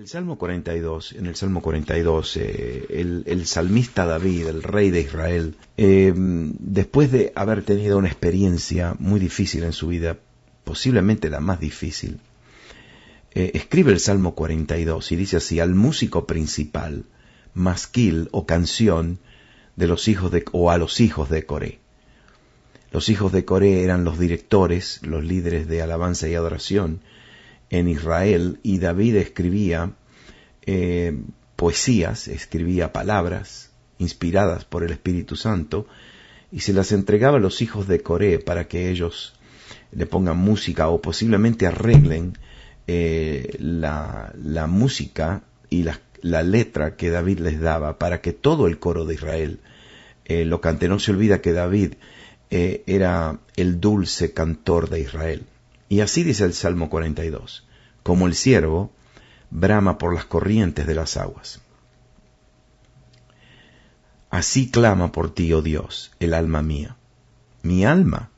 En el Salmo 42, el salmista David, el rey de Israel, después de haber tenido una experiencia muy difícil en su vida, posiblemente la más difícil, escribe el Salmo 42 y dice así: al músico principal, masquil o canción de los hijos de, o a los hijos de Coré. Los hijos de Coré eran los directores, los líderes de alabanza y adoración en Israel, y David escribía poesías, escribía palabras inspiradas por el Espíritu Santo, y se las entregaba a los hijos de Coré para que ellos le pongan música o posiblemente arreglen la música y la letra que David les daba para que todo el coro de Israel lo cante. No se olvida que David era el dulce cantor de Israel. Y así dice el Salmo 42: como el ciervo brama por las corrientes de las aguas. Así clama por ti, oh Dios, el alma mía. Mi alma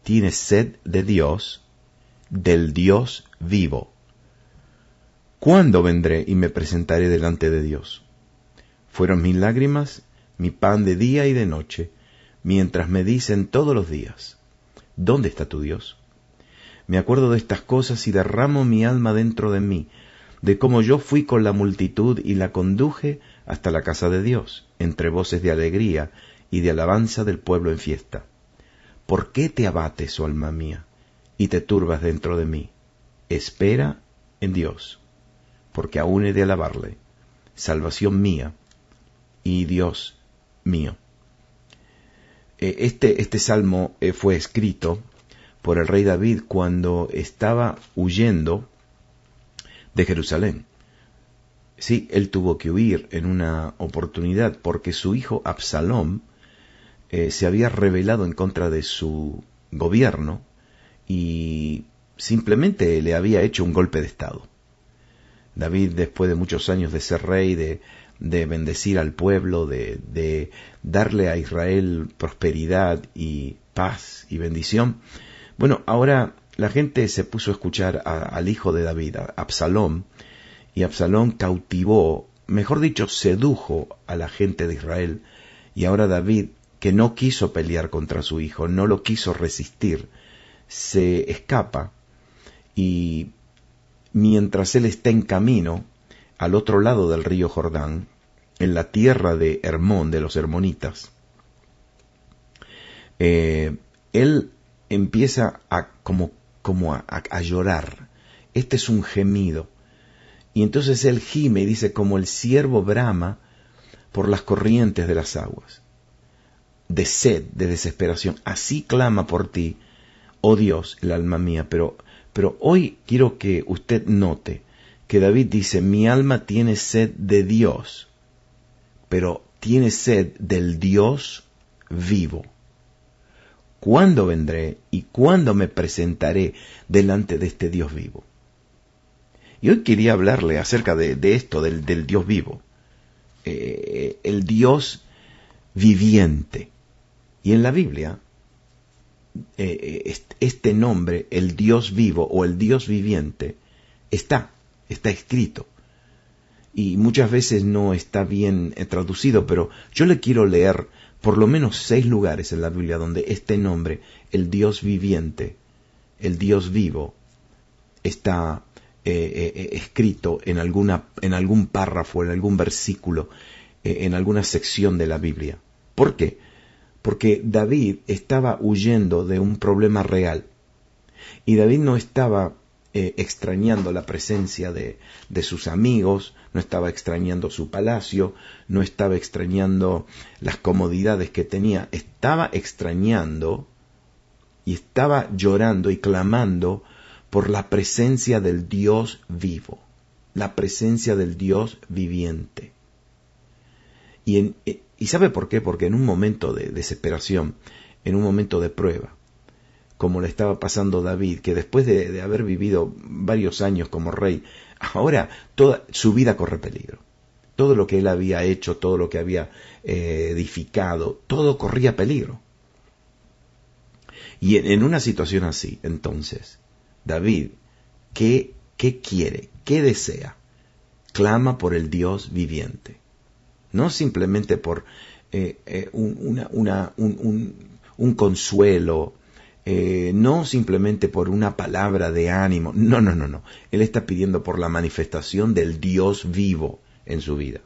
tiene sed de Dios, del Dios vivo. ¿Cuándo vendré y me presentaré delante de Dios? Fueron mis lágrimas mi pan de día y de noche, mientras me dicen todos los días: ¿dónde está tu Dios? Me acuerdo de estas cosas y derramo mi alma dentro de mí, de cómo yo fui con la multitud y la conduje hasta la casa de Dios, entre voces de alegría y de alabanza del pueblo en fiesta. ¿Por qué te abates, oh alma mía, y te turbas dentro de mí? Espera en Dios, porque aún he de alabarle, salvación mía y Dios mío. Este salmo fue escrito por el rey David cuando estaba huyendo de Jerusalén. Sí, él tuvo que huir en una oportunidad porque su hijo Absalom se había rebelado en contra de su gobierno y simplemente le había hecho un golpe de estado. David, después de muchos años de ser rey, de bendecir al pueblo, de darle a Israel prosperidad y paz y bendición, bueno, ahora la gente se puso a escuchar al hijo de David, a Absalom, y Absalom cautivó, mejor dicho, sedujo a la gente de Israel, y ahora David, que no quiso pelear contra su hijo, no lo quiso resistir, se escapa, y mientras él está en camino, al otro lado del río Jordán, en la tierra de Hermón, de los hermonitas, él empieza a llorar. Este es un gemido. Y entonces él gime y dice: como el ciervo brama por las corrientes de las aguas, de sed, de desesperación. Así clama por ti, oh Dios, el alma mía. Pero hoy quiero que usted note que David dice: mi alma tiene sed de Dios, pero tiene sed del Dios vivo. ¿Cuándo vendré y cuándo me presentaré delante de este Dios vivo? Y hoy quería hablarle acerca de esto, del Dios vivo, el Dios viviente. Y en la Biblia, este nombre, el Dios vivo o el Dios viviente, está escrito. Y muchas veces no está bien traducido, pero yo le quiero leer por lo menos 6 lugares en la Biblia donde este nombre, el Dios viviente, el Dios vivo, está escrito en algún párrafo, en algún versículo, en alguna sección de la Biblia. ¿Por qué? Porque David estaba huyendo de un problema real. Y David no estaba extrañando la presencia de sus amigos, no estaba extrañando su palacio, no estaba extrañando las comodidades que tenía, estaba extrañando y estaba llorando y clamando por la presencia del Dios vivo, la presencia del Dios viviente. ¿Y sabe por qué? Porque en un momento de desesperación, en un momento de prueba, como le estaba pasando a David, que después de haber vivido varios años como rey, ahora toda su vida corre peligro. Todo lo que él había hecho, todo lo que había edificado, todo corría peligro. Y en una situación así, entonces, David, ¿qué quiere? ¿Qué desea? clama por el Dios viviente. No simplemente por un consuelo, no simplemente por una palabra de ánimo. No. Él está pidiendo por la manifestación del Dios vivo en su vida.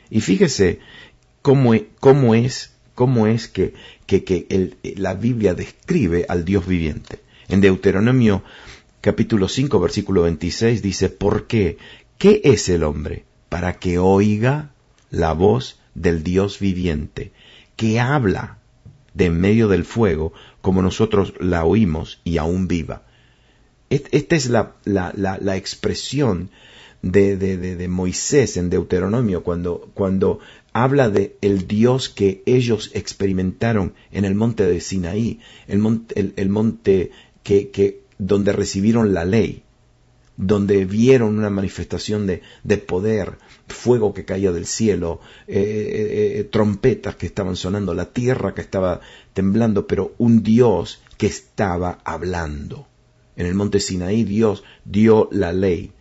Y fíjese cómo es que la Biblia describe al Dios viviente. En Deuteronomio capítulo 5, versículo 26 dice, ¿por qué? ¿Qué es el hombre? Para que oiga la voz del Dios viviente, que habla de en medio del fuego, como nosotros la oímos y aún viva. Esta es la expresión de Moisés en Deuteronomio, cuando habla de el Dios que ellos experimentaron en el monte de Sinaí, el monte donde recibieron la ley, donde vieron una manifestación de poder, fuego que caía del cielo, trompetas que estaban sonando, la tierra que estaba temblando, pero un Dios que estaba hablando. En el monte Sinaí Dios dio la ley.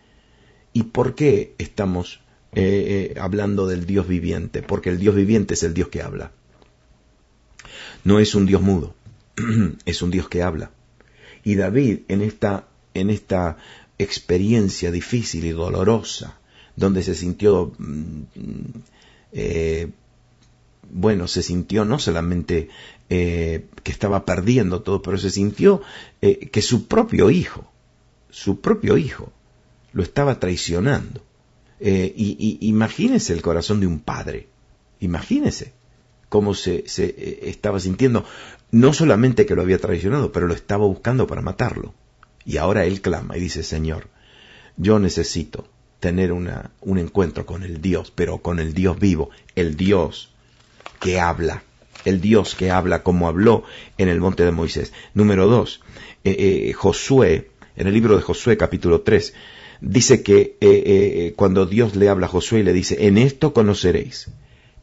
¿Y por qué estamos hablando del Dios viviente? Porque el Dios viviente es el Dios que habla. No es un Dios mudo, es un Dios que habla. Y David, en esta experiencia difícil y dolorosa, donde se sintió, se sintió no solamente que estaba perdiendo todo, pero se sintió que su propio hijo lo estaba traicionando. Imagínese el corazón de un padre, imagínese cómo se estaba sintiendo, no solamente que lo había traicionado, pero lo estaba buscando para matarlo. Y ahora él clama y dice, Señor, yo necesito tener un encuentro con el Dios, pero con el Dios vivo, el Dios que habla como habló en el monte de Moisés. Número 2, Josué, en el libro de Josué capítulo 3, dice que cuando Dios le habla a Josué y le dice, en esto conoceréis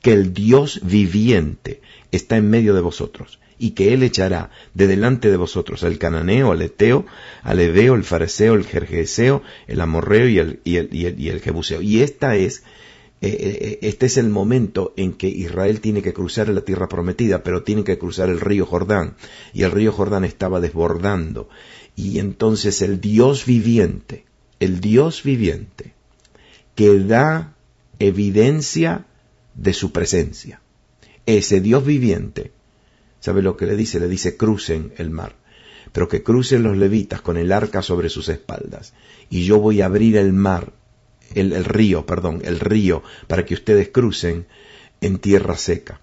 que el Dios viviente está en medio de vosotros, y que Él echará de delante de vosotros al cananeo, al eteo, al heveo, el fareseo, el gergeseo, el amorreo y el jebuseo. Y este es el momento en que Israel tiene que cruzar la tierra prometida, pero tiene que cruzar el río Jordán, y el río Jordán estaba desbordando. Y entonces el Dios viviente, que da evidencia de su presencia, ese Dios viviente, ¿sabe lo que le dice? Le dice, crucen el mar, pero que crucen los levitas con el arca sobre sus espaldas, y yo voy a abrir el mar, el río, para que ustedes crucen en tierra seca.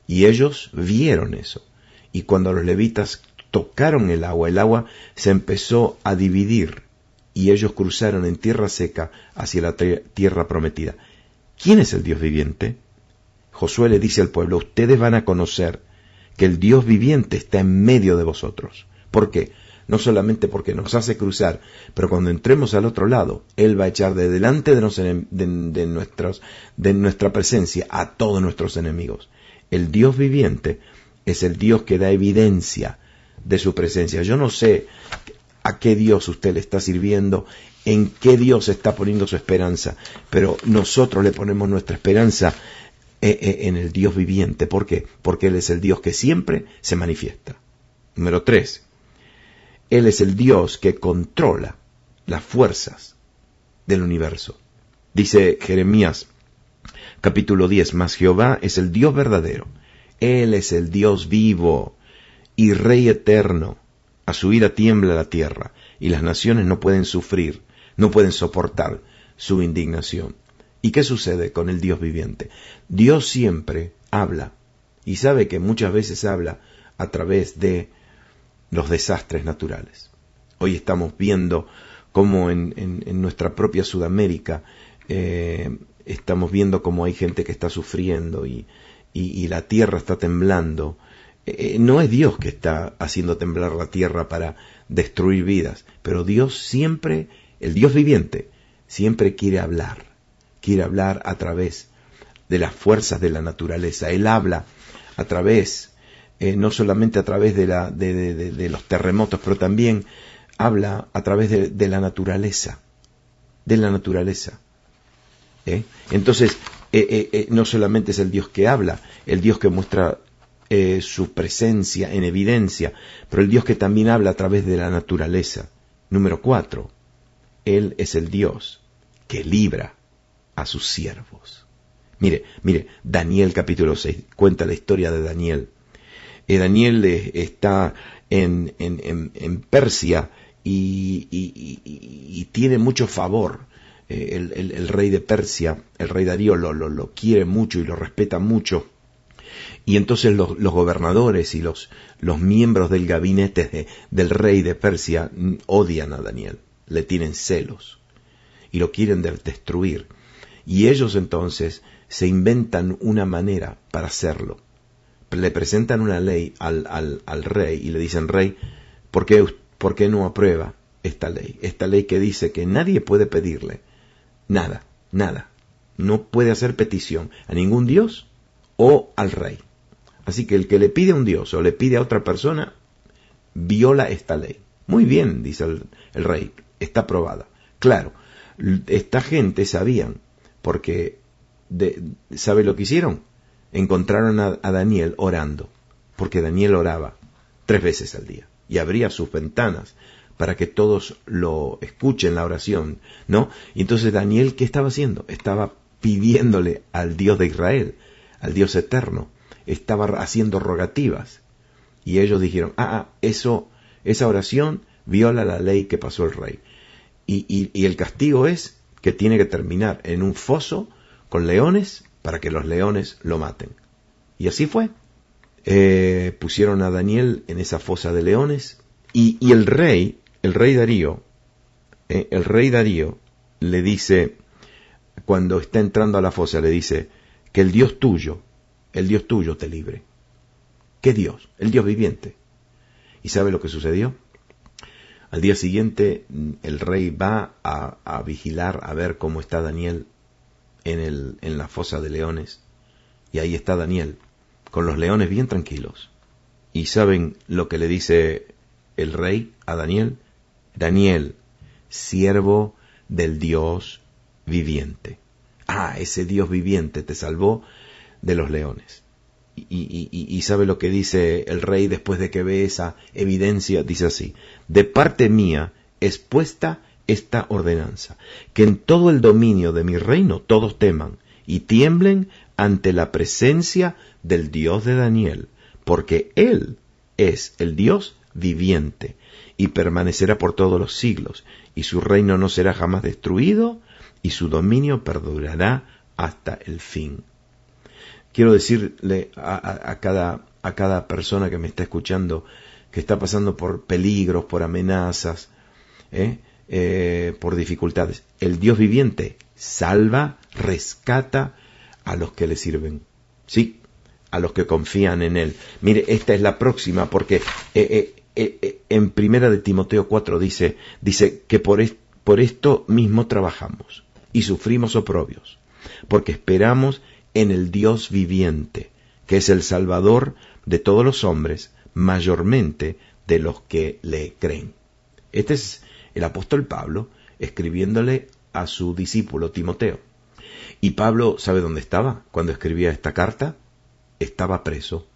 Y ellos vieron eso, y cuando los levitas tocaron el agua se empezó a dividir, y ellos cruzaron en tierra seca hacia la tierra prometida. ¿Quién es el Dios viviente? Josué le dice al pueblo, ustedes van a conocer que el Dios viviente está en medio de vosotros. ¿Por qué? No solamente porque nos hace cruzar, pero cuando entremos al otro lado, Él va a echar de delante de nuestra presencia a todos nuestros enemigos. El Dios viviente es el Dios que da evidencia de su presencia. Yo no sé a qué Dios usted le está sirviendo, en qué Dios está poniendo su esperanza, pero nosotros le ponemos nuestra esperanza en el Dios viviente. ¿Por qué? Porque Él es el Dios que siempre se manifiesta. Número 3. Él es el Dios que controla las fuerzas del universo. Dice Jeremías capítulo 10, mas Jehová es el Dios verdadero. Él es el Dios vivo y Rey eterno. A su ira tiembla la tierra y las naciones no pueden soportar su indignación. ¿Y qué sucede con el Dios viviente? Dios siempre habla, y sabe que muchas veces habla a través de los desastres naturales. Hoy estamos viendo cómo en nuestra propia Sudamérica estamos viendo cómo hay gente que está sufriendo y la tierra está temblando. No es Dios que está haciendo temblar la tierra para destruir vidas, pero Dios siempre, el Dios viviente, siempre quiere hablar a través de las fuerzas de la naturaleza. Él habla a través, no solamente a través de los terremotos, pero también habla a través de la naturaleza. Entonces, no solamente es el Dios que habla, el Dios que muestra su presencia en evidencia, pero el Dios que también habla a través de la naturaleza. Número 4, Él es el Dios que libra a sus siervos. Mire, Daniel capítulo 6 cuenta la historia de Daniel. Daniel está en Persia y tiene mucho favor. El rey de Persia, el rey Darío, lo quiere mucho y lo respeta mucho. Y entonces los gobernadores y los miembros del gabinete del rey de Persia odian a Daniel, le tienen celos y lo quieren destruir. Y ellos entonces se inventan una manera para hacerlo. Le presentan una ley al rey y le dicen: rey, ¿por qué no aprueba esta ley? Esta ley que dice que nadie puede pedirle nada, no puede hacer petición a ningún dios o al rey. Así que el que le pide a un dios o le pide a otra persona, viola esta ley. Muy bien, dice el rey, está aprobada. Claro, esta gente sabían, porque ¿sabe lo que hicieron? Encontraron a Daniel orando, porque Daniel oraba 3 veces al día y abría sus ventanas para que todos lo escuchen la oración, ¿no? Y entonces Daniel, ¿qué estaba haciendo? Estaba pidiéndole al Dios de Israel, al Dios eterno, estaba haciendo rogativas. Y ellos dijeron: esa oración viola la ley que pasó el rey. Y el castigo es que tiene que terminar en un foso con leones para que los leones lo maten. Y así fue. Pusieron a Daniel en esa fosa de leones y el rey Darío le dice, cuando está entrando a la fosa, le dice que el Dios tuyo te libre. ¿Qué Dios? El Dios viviente. ¿Y sabe lo que sucedió? Al día siguiente el rey va a vigilar, a ver cómo está Daniel en la fosa de leones. Y ahí está Daniel, con los leones bien tranquilos. ¿Y saben lo que le dice el rey a Daniel? Daniel, siervo del Dios viviente. Ese Dios viviente te salvó de los leones. Y sabe lo que dice el rey después de que ve esa evidencia. Dice así: de parte mía es puesta esta ordenanza, que en todo el dominio de mi reino todos teman y tiemblen ante la presencia del Dios de Daniel, porque Él es el Dios viviente y permanecerá por todos los siglos, y su reino no será jamás destruido, y su dominio perdurará hasta el fin. Quiero decirle a cada persona que me está escuchando, que está pasando por peligros, por amenazas, por dificultades: el Dios viviente salva, rescata a los que le sirven. Sí, a los que confían en Él. Mire, esta es la próxima, porque en Primera de Timoteo 4 dice que por esto mismo trabajamos y sufrimos oprobios, porque esperamos en el Dios viviente, que es el Salvador de todos los hombres, mayormente de los que le creen. Este es el apóstol Pablo escribiéndole a su discípulo Timoteo. Y Pablo, ¿sabe dónde estaba cuando escribía esta carta? Estaba preso.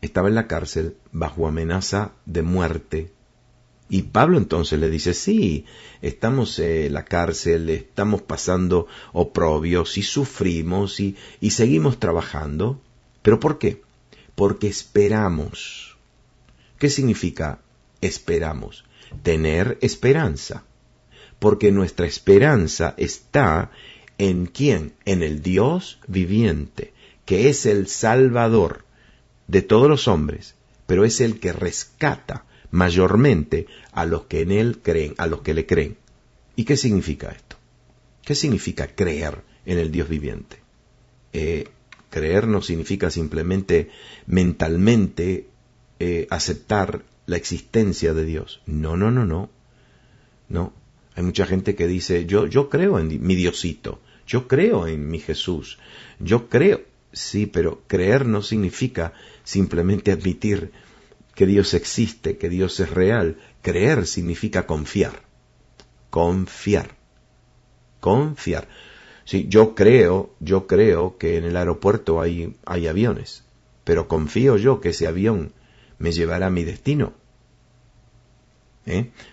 Estaba en la cárcel bajo amenaza de muerte. Y Pablo entonces le dice: sí, estamos en la cárcel, estamos pasando oprobios y sufrimos y seguimos trabajando. ¿Pero por qué? Porque esperamos. ¿Qué significa esperamos? Tener esperanza. Porque nuestra esperanza está ¿en quién? En el Dios viviente, que es el Salvador de todos los hombres, pero es el que rescata mayormente a los que en Él creen, a los que le creen. ¿Y qué significa esto? ¿Qué significa creer en el Dios viviente? Creer no significa simplemente mentalmente aceptar la existencia de Dios. No. Hay mucha gente que dice: yo creo en mi Diosito, yo creo en mi Jesús, yo creo. Sí, pero creer no significa simplemente admitir que Dios existe, que Dios es real. Creer significa confiar. Sí, yo creo que en el aeropuerto hay aviones, pero confío yo que ese avión me llevará a mi destino.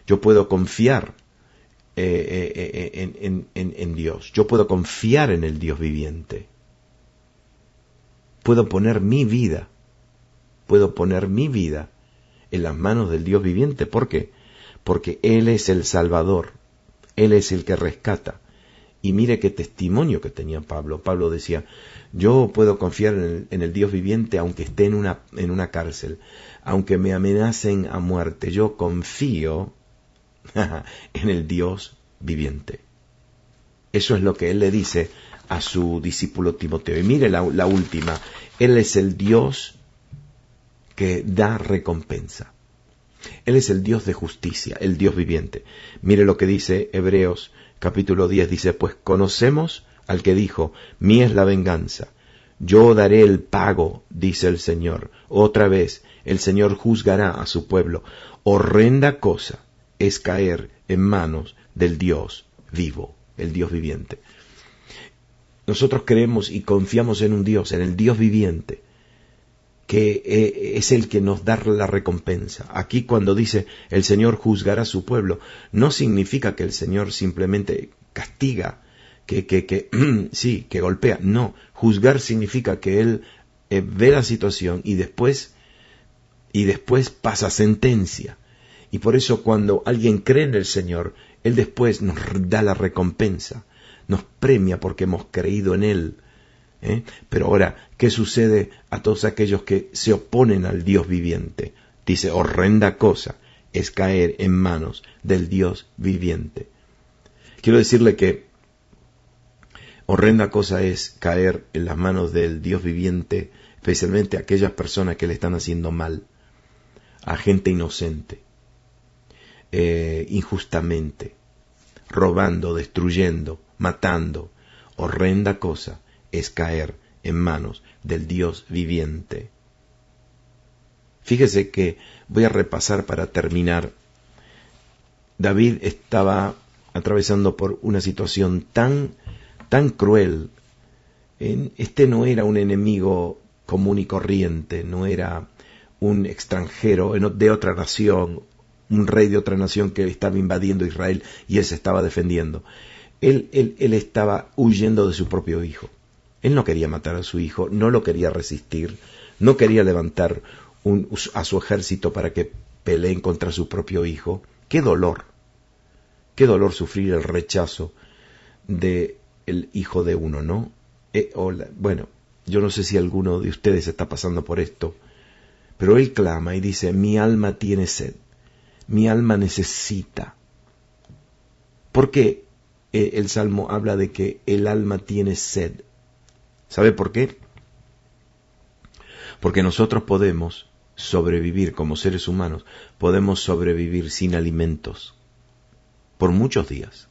Yo puedo confiar en Dios, yo puedo confiar en el Dios viviente. Puedo poner mi vida en las manos del Dios viviente. ¿Por qué? Porque Él es el Salvador, Él es el que rescata. Y mire qué testimonio que tenía Pablo. Pablo decía, yo puedo confiar en el Dios viviente aunque esté en una cárcel, aunque me amenacen a muerte, yo confío en el Dios viviente. Eso es lo que él le dice a su discípulo Timoteo. Y mire la última, Él es el Dios que da recompensa. Él es el Dios de justicia, el Dios viviente. Mire lo que dice Hebreos capítulo 10, dice, pues conocemos al que dijo, mía es la venganza, yo daré el pago, dice el Señor. Otra vez, el Señor juzgará a su pueblo. Horrenda cosa es caer en manos del Dios vivo, el Dios viviente. Nosotros creemos y confiamos en un Dios, en el Dios viviente, que es el que nos da la recompensa. Aquí cuando dice el Señor juzgará a su pueblo, no significa que el Señor simplemente castiga, sí, que golpea. No, juzgar significa que Él ve la situación y después pasa sentencia. Y por eso cuando alguien cree en el Señor, Él después nos da la recompensa, nos premia porque hemos creído en Él. Pero ahora, ¿qué sucede a todos aquellos que se oponen al Dios viviente? Dice, horrenda cosa es caer en manos del Dios viviente. Quiero decirle que horrenda cosa es caer en las manos del Dios viviente, especialmente a aquellas personas que le están haciendo mal, a gente inocente, injustamente, robando, destruyendo, matando. Horrenda cosa es caer en manos del Dios viviente. Fíjese que voy a repasar para terminar. David estaba atravesando por una situación tan cruel. Este no era un enemigo común y corriente, no era un extranjero de otra nación, un rey de otra nación que estaba invadiendo Israel y él se estaba defendiendo. Él estaba huyendo de su propio hijo. Él no quería matar a su hijo, no lo quería resistir, no quería levantar a su ejército para que peleen contra su propio hijo. ¡Qué dolor! ¡Qué dolor sufrir el rechazo del hijo de uno, ¿no? Bueno, yo no sé si alguno de ustedes está pasando por esto, pero él clama y dice, mi alma tiene sed, mi alma necesita. ¿Por qué el Salmo habla de que el alma tiene sed? ¿Sabe por qué? Porque nosotros podemos sobrevivir como seres humanos, podemos sobrevivir sin alimentos por muchos días,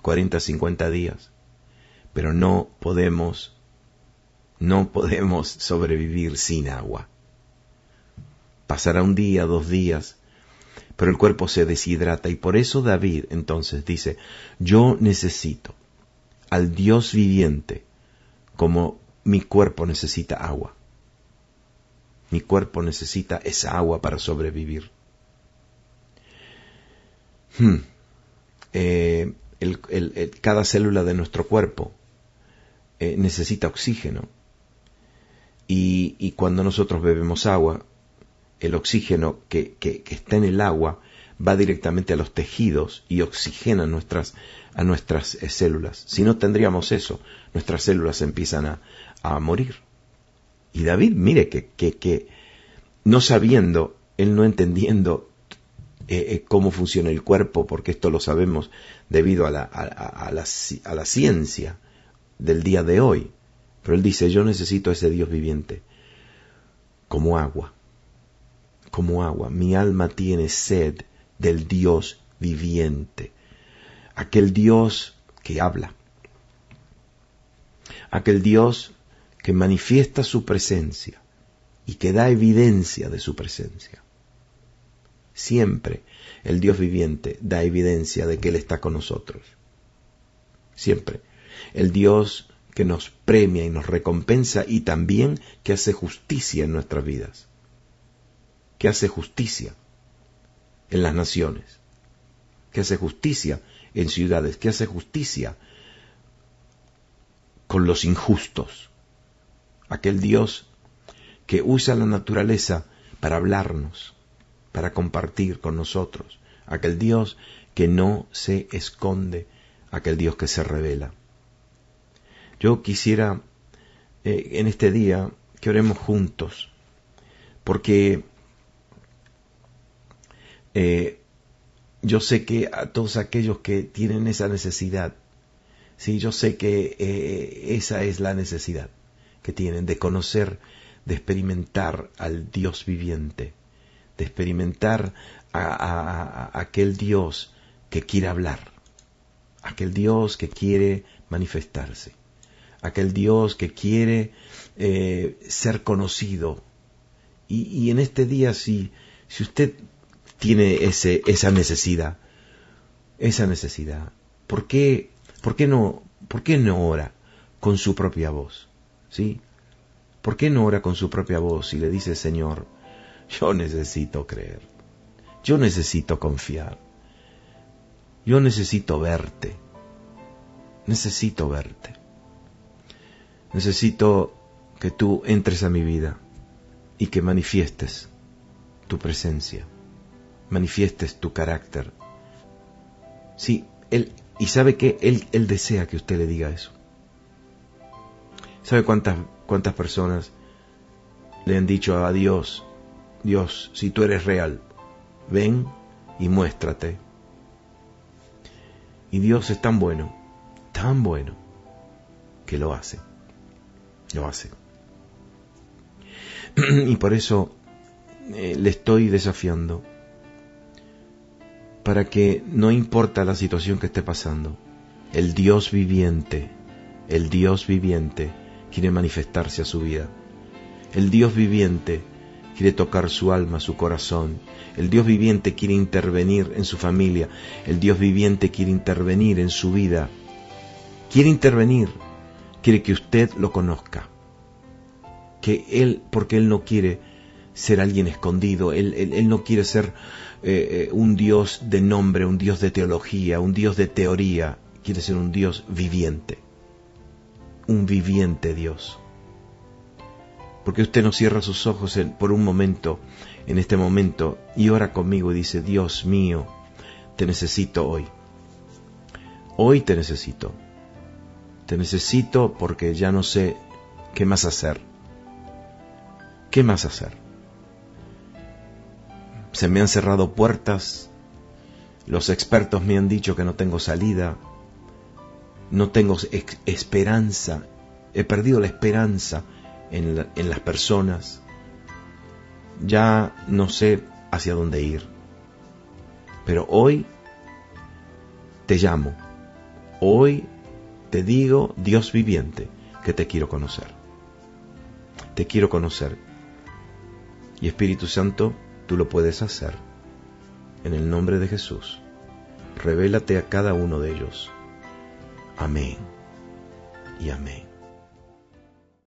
40, 50 días, pero no podemos sobrevivir sin agua. Pasará un día, 2 días, pero el cuerpo se deshidrata y por eso David entonces dice, yo necesito al Dios viviente como mi cuerpo necesita agua. Mi cuerpo necesita esa agua para sobrevivir. Cada célula de nuestro cuerpo necesita oxígeno. Y cuando nosotros bebemos agua, el oxígeno que está en el agua va directamente a los tejidos y oxigena a nuestras células. Si no tendríamos eso, nuestras células empiezan a morir. Y David, mire que no sabiendo, él no entendiendo cómo funciona el cuerpo, porque esto lo sabemos debido a la ciencia del día de hoy. Pero él dice, yo necesito a ese Dios viviente como agua. Como agua. Mi alma tiene sed del Dios viviente. Aquel Dios que habla. Aquel Dios que manifiesta su presencia y que da evidencia de su presencia. Siempre el Dios viviente da evidencia de que Él está con nosotros. Siempre. el Dios que nos premia y nos recompensa y también que hace justicia en nuestras vidas, que hace justicia en las naciones, que hace justicia en ciudades, que hace justicia con los injustos. Aquel Dios que usa la naturaleza para hablarnos, para compartir con nosotros. Aquel Dios que no se esconde, aquel Dios que se revela. Yo quisiera en este día que oremos juntos, porque yo sé que a todos aquellos que tienen esa necesidad, sí, yo sé que esa es la necesidad que tienen de conocer, de experimentar al Dios viviente, de experimentar a aquel Dios que quiere hablar, aquel Dios que quiere manifestarse, aquel Dios que quiere ser conocido. Y en este día, si usted tiene esa necesidad, ¿por qué no ora con su propia voz? ¿Sí? ¿Por qué no ora con su propia voz y le dice, Señor, yo necesito creer, yo necesito confiar, yo necesito verte, necesito que tú entres a mi vida y que manifiestes tu presencia, manifiestes tu carácter. Sí, y sabe que Él desea que usted le diga eso. ¿Sabe cuántas personas le han dicho a Dios, Dios, si tú eres real, ven y muéstrate? Y Dios es tan bueno, que lo hace. Y por eso le estoy desafiando para que no importa la situación que esté pasando, el Dios viviente quiere manifestarse a su vida. El Dios viviente quiere tocar su alma, su corazón. El Dios viviente quiere intervenir en su familia. El Dios viviente quiere intervenir en su vida. Quiere que usted lo conozca. Porque Él no quiere ser alguien escondido. Él no quiere ser un Dios de nombre, un Dios de teología, un Dios de teoría. Quiere ser un Dios viviente. Un viviente Dios. Porque usted no cierra sus ojos por un momento, en este momento, y ora conmigo y dice, Dios mío, te necesito hoy. Hoy te necesito. Te necesito porque ya no sé qué más hacer. ¿Qué más hacer? Se me han cerrado puertas. Los expertos me han dicho que no tengo salida. No tengo esperanza. He perdido la esperanza en las personas. Ya no sé hacia dónde ir. Pero hoy te llamo. Hoy te digo, Dios viviente, que te quiero conocer. Te quiero conocer. Y Espíritu Santo, tú lo puedes hacer. En el nombre de Jesús, revélate a cada uno de ellos. Amén y amén.